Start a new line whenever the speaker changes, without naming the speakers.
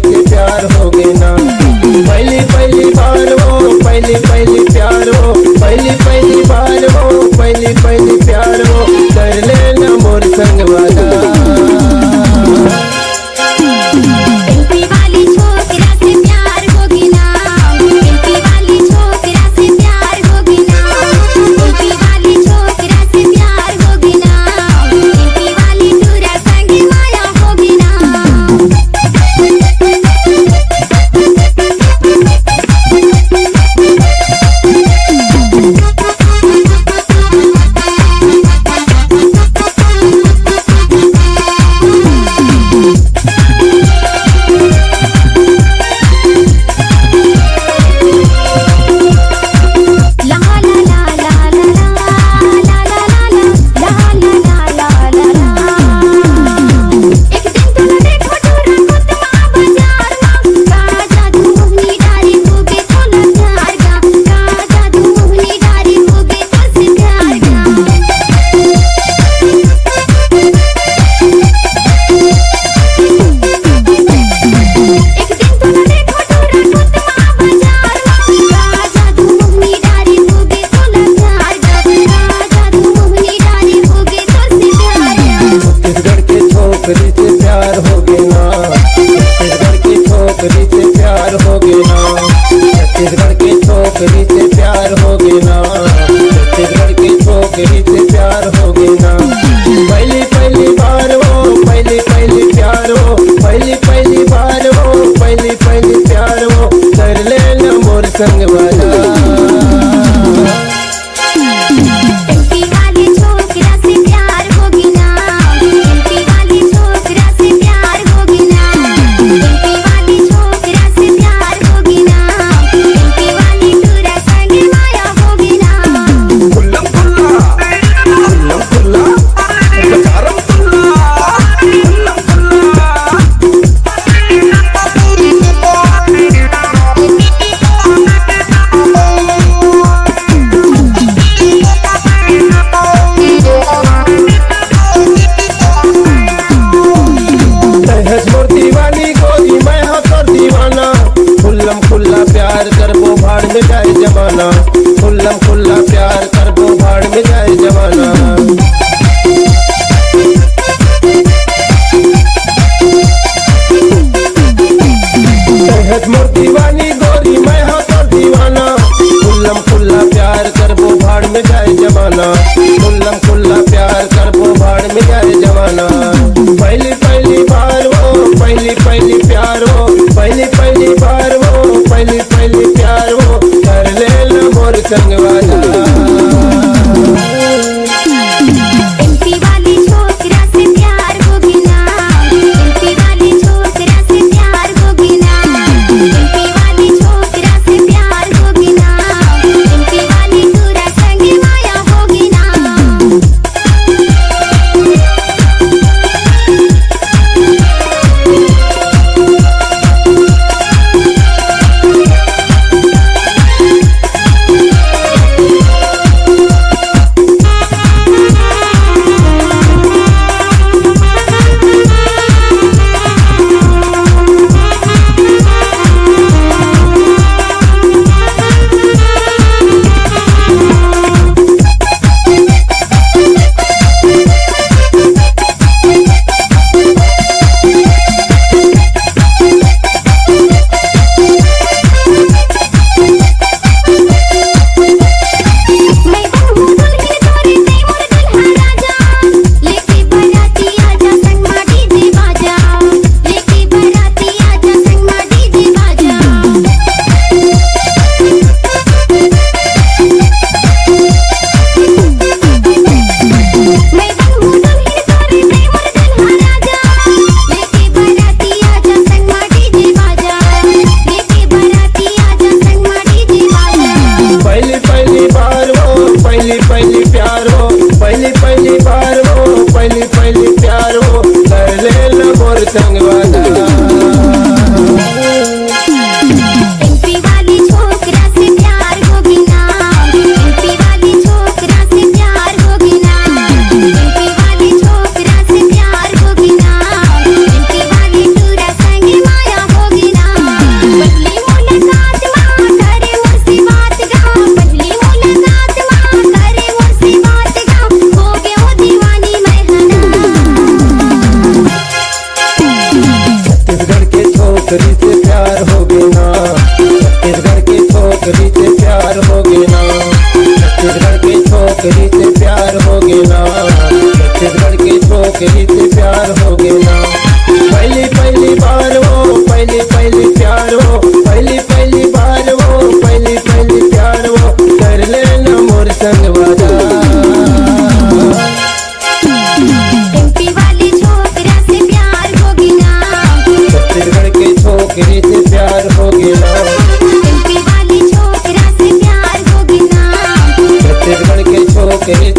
से प्यार हो गए ना। पहली पहली बार हो, पहली पहली प्यार हो, पहली पहली बार हो, पहली पहली प्यार हो, कर लेना मोर संग वादा। छोकरी से प्यार हो गए ना, छत्तीसगढ़ की छोकरी से प्यार हो गए ना, छत्तीसगढ़ की छोकरी से प्यार हो गए ना, छत्तीसगढ़ की छोकरी से प्यार हो गए ना। पहली पहली बार हो, पहली पहली प्यार हो, पहली पहली बार हो, पहली पहली प्यार हो, कर लेना मोर संग वाला। खुल्ला प्यार करबो भाड़ में जाए जमाना, खुल्लम खुल्ला प्यार करबो भाड़ में जाए जमाना। मोर दीवानी गोरी मैं हो तो दीवाना, खुल्लम खुल्ला प्यार करबो भाड़ में जाए जमाना, खुल्लम खुल्ला प्यार करबो भाड़ में जाए जमाना। पहली पहली बार हो, पहली पहली प्यार हो, पहली पहली बार हो, पहली पहली प्यार हो, कर लेना मोर संग वाला। प्यार होगे ना, छत्तीसगढ़ की छोकरी से प्यार होगे ना, छत्तीसगढ़ की छोकरी से प्यार होगे ना, छत्तीसगढ़ की छोकरी से प्यार होगे ना। पहली पहली बार वो पहली पहली प्यार वो पहली पहली बार वो पहली पहली प्यार वो कर लेना मोर संग वादा।
एमपी वाली छोकरा से प्यार होगी ना,
छत्तीसगढ़ की छोकरी से प्यार होगे ना,
एमपी वाली छोकरा से प्यार होगी ना,
छत्तीसगढ़ की छोकरी